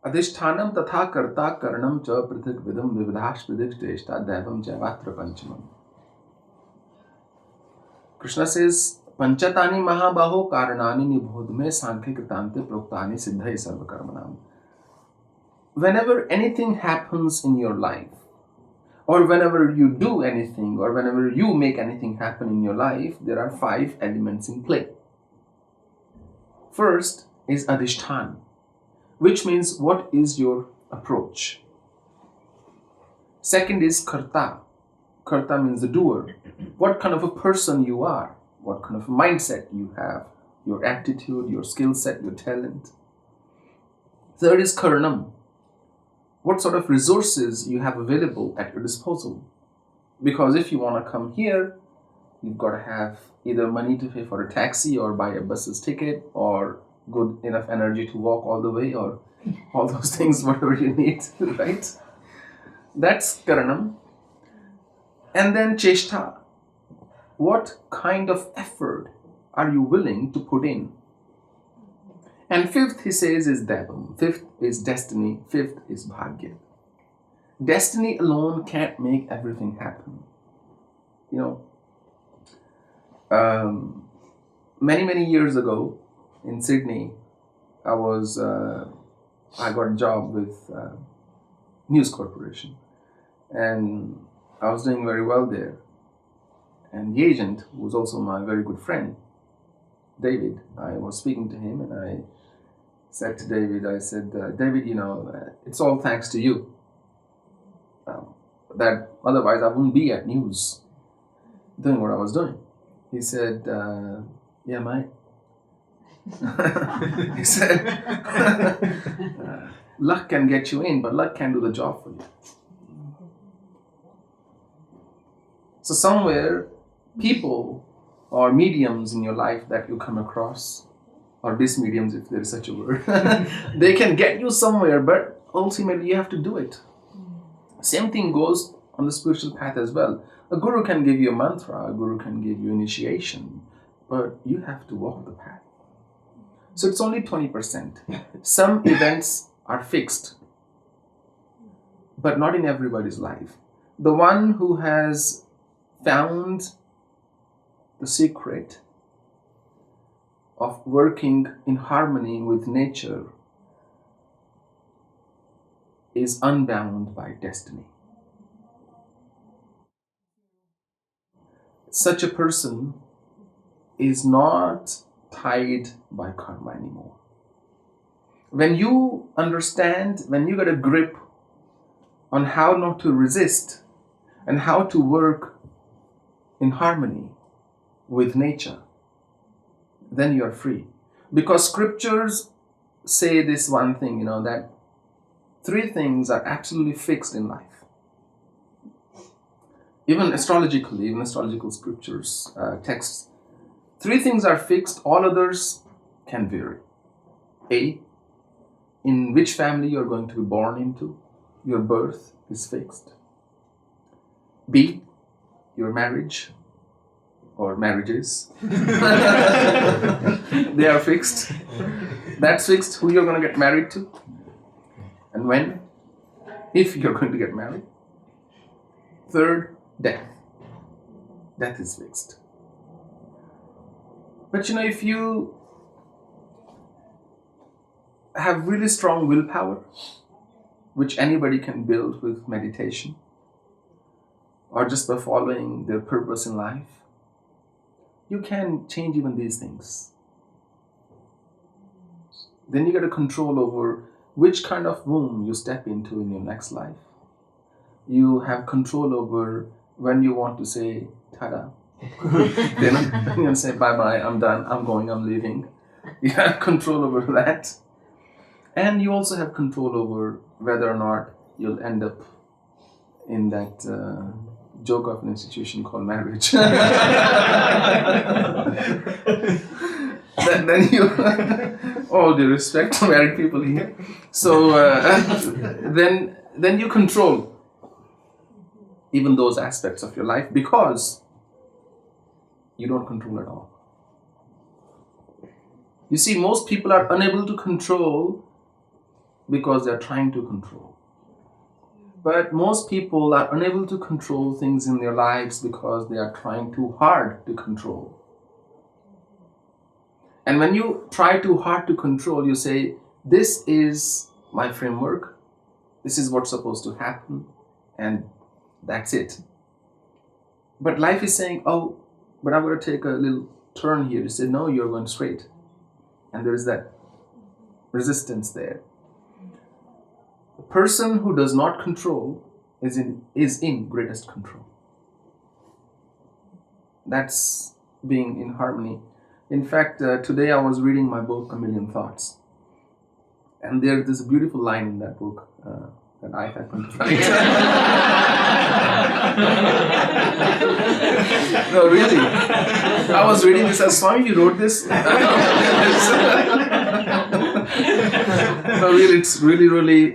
Adhishthanam tatha karta karanam cha prithik vidam vividhash pridikhteshta devam jayavatra panchamam. Krishna says, Panchatani mahabaho karanani nibhodhme sankhya kritante proktani siddhai sarvakarmanam. Whenever anything happens in your life, or whenever you do anything, or whenever you make anything happen in your life, there are 5 elements in play. First is adhishthan, which means what is your approach. Second is karta. Karta means the doer. What kind of a person you are, what kind of a mindset you have, your aptitude, your skill set, your talent. Third is karanam. What sort of resources you have available at your disposal. Because if you want to come here, you've got to have either money to pay for a taxi or buy a bus's ticket or good enough energy to walk all the way or all those things, whatever you need, right? That's karanam. And then cheshta. What kind of effort are you willing to put in? And fifth, he says, is devam. Fifth is destiny. Fifth is bhagya. Destiny alone can't make everything happen. You know, many years ago in Sydney, I got a job with News Corporation, and I was doing very well there. And the agent, who was also my very good friend, David, I was speaking to him and I said to David, David, it's all thanks to you. That otherwise I wouldn't be at News doing what I was doing. He said, yeah, mate. He said, luck can get you in, but luck can't do the job for you. So somewhere, people or mediums in your life that you come across, or dismediums if there is such a word, they can get you somewhere, but ultimately you have to do it. Same thing goes on the spiritual path as well. A guru can give you a mantra, a guru can give you initiation, but you have to walk the path. So it's only 20%. Some events are fixed, but not in everybody's life. The one who has found the secret of working in harmony with nature is unbound by destiny. Such a person is not tied by karma anymore. When you understand, when you get a grip on how not to resist and how to work in harmony with nature, then you are free. Because scriptures say this one thing, that 3 things are absolutely fixed in life. Even astrological scriptures, texts, 3 things are fixed, all others can vary. A, in which family you're going to be born into, your birth is fixed. B, your marriage or marriages, they are fixed. That's fixed, who you're going to get married to and when, if you're going to get married. Third, death. Death is fixed. But if you have really strong willpower, which anybody can build with meditation, or just by following their purpose in life, you can change even these things. Then you get a control over which kind of womb you step into in your next life. You have control over when you want to say, tada. Then you say, bye-bye, I'm done, I'm going, I'm leaving. You have control over that. And you also have control over whether or not you'll end up in that joke of an institution called marriage. then you, all due respect to married people here. So then you control even those aspects of your life because you don't control at all. You see, most people are unable to control because they're trying to control. But most people are unable to control things in their lives because they are trying too hard to control. And when you try too hard to control, you say, this is my framework, this is what's supposed to happen, and that's it. But life is saying, oh, but I'm going to take a little turn here. You say, no, you're going straight. And there is that resistance there. The person who does not control is in greatest control. That's being in harmony. In fact, today I was reading my book, A Million Thoughts. And there's a beautiful line in that book that I happened to write. No, really. I was reading this as Swami, you wrote this? No, really, it's really,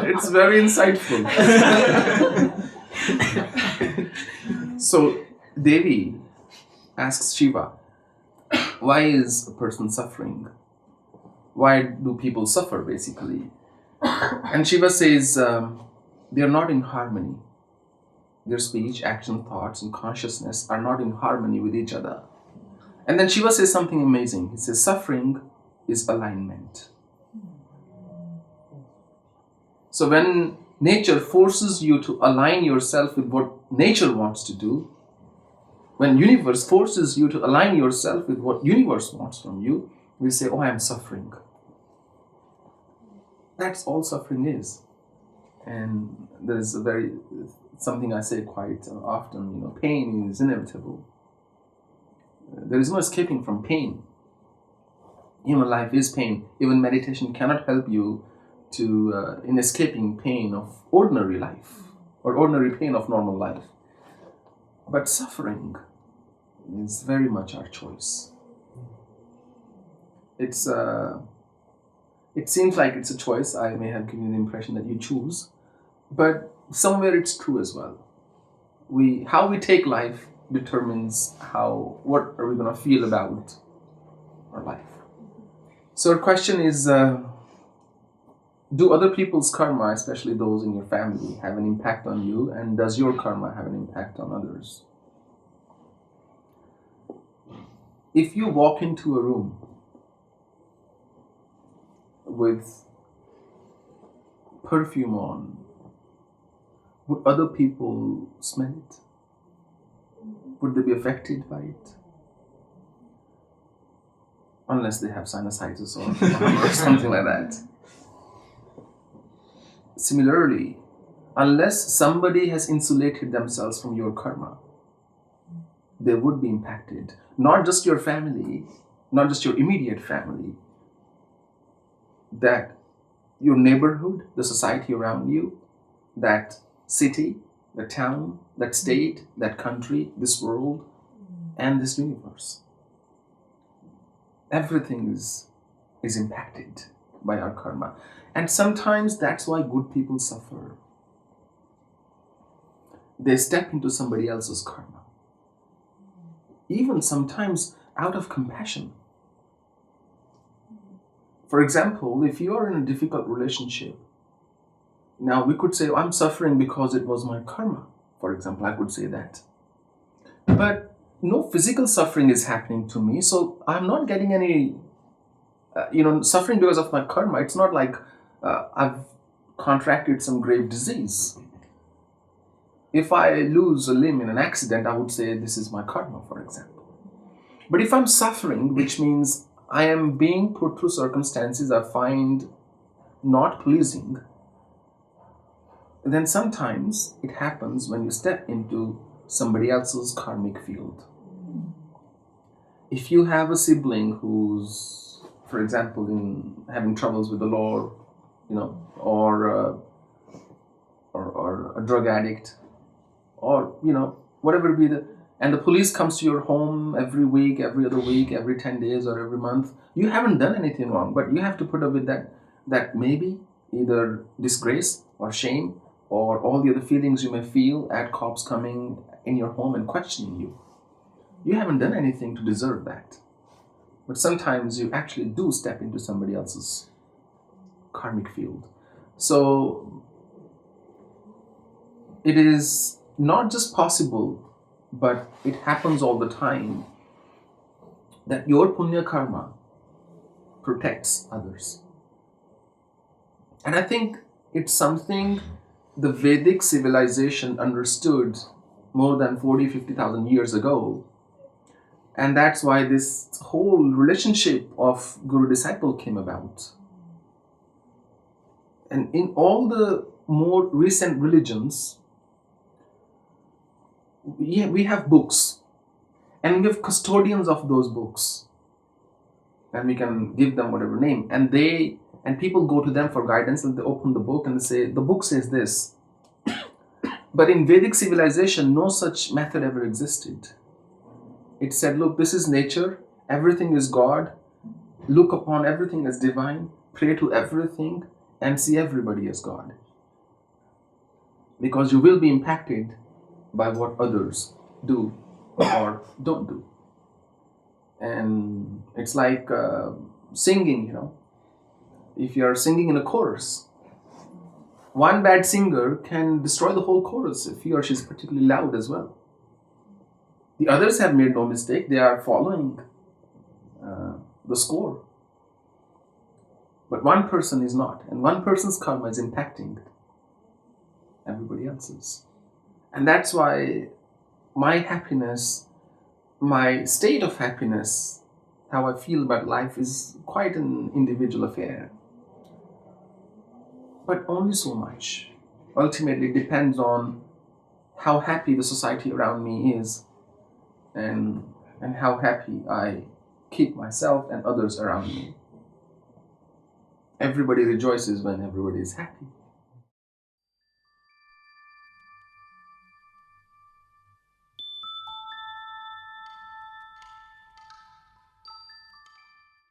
it's very insightful. So, Devi asks Shiva, why is a person suffering? Why do people suffer, basically? And Shiva says, they are not in harmony. Their speech, action, thoughts, and consciousness are not in harmony with each other. And then Shiva says something amazing. He says, suffering is alignment. So when nature forces you to align yourself with what nature wants to do, when universe forces you to align yourself with what universe wants from you, we say, oh, I am suffering. That's all suffering is. And there is something I say quite often, pain is inevitable. There is no escaping from pain. Human life is pain. Even meditation cannot help you in escaping pain of ordinary life or ordinary pain of normal life. But suffering is very much our choice. It seems like it's a choice. I may have given you the impression that you choose, but somewhere it's true as well. How we take life determines what are we going to feel about our life. So our question is, do other people's karma, especially those in your family, have an impact on you, and does your karma have an impact on others? If you walk into a room with perfume on, would other people smell it? Would they be affected by it? Unless they have sinusitis or something like that. Similarly, unless somebody has insulated themselves from your karma, they would be impacted. Not just your family, not just your immediate family, that your neighborhood, the society around you, that city, the town, that state, that country, this world, and this universe. Everything is impacted by our karma. And sometimes that's why good people suffer. They step into somebody else's karma. Even sometimes out of compassion. For example, if you are in a difficult relationship, now we could say, I'm suffering because it was my karma. For example, I could say that. But no physical suffering is happening to me, so I'm not getting any, suffering because of my karma. It's not like I've contracted some grave disease. If I lose a limb in an accident, I would say this is my karma, for example. But if I'm suffering, which means I am being put through circumstances I find not pleasing, then sometimes it happens when you step into somebody else's karmic field. If you have a sibling who's, for example, having troubles with the law, or a drug addict, or whatever it be, and the police comes to your home every week, every other week, every 10 days or every month, you haven't done anything wrong, but you have to put up with that maybe either disgrace or shame or all the other feelings you may feel at cops coming in your home and questioning you. You haven't done anything to deserve that. But sometimes you actually do step into somebody else's karmic field. So it is not just possible, but it happens all the time that your punya karma protects others. And I think it's something the Vedic civilization understood more than 40,000-50,000 years ago. And that's why this whole relationship of guru-disciple came about. And in all the more recent religions, we have books, and we have custodians of those books, and we can give them whatever name, and people go to them for guidance, and they open the book and they say, the book says this. But in Vedic civilization, no such method ever existed. It said, look, this is nature, everything is God, look upon everything as divine, pray to everything, and see everybody as God. Because you will be impacted by what others do or don't do. And it's like singing, If you are singing in a chorus, one bad singer can destroy the whole chorus if he or she is particularly loud as well. The others have made no mistake, they are following the score. But one person is not, and one person's karma is impacting everybody else's. And that's why my happiness, my state of happiness, how I feel about life is quite an individual affair. But only so much. Ultimately, it depends on how happy the society around me is, and how happy I keep myself and others around me. Everybody rejoices when everybody is happy.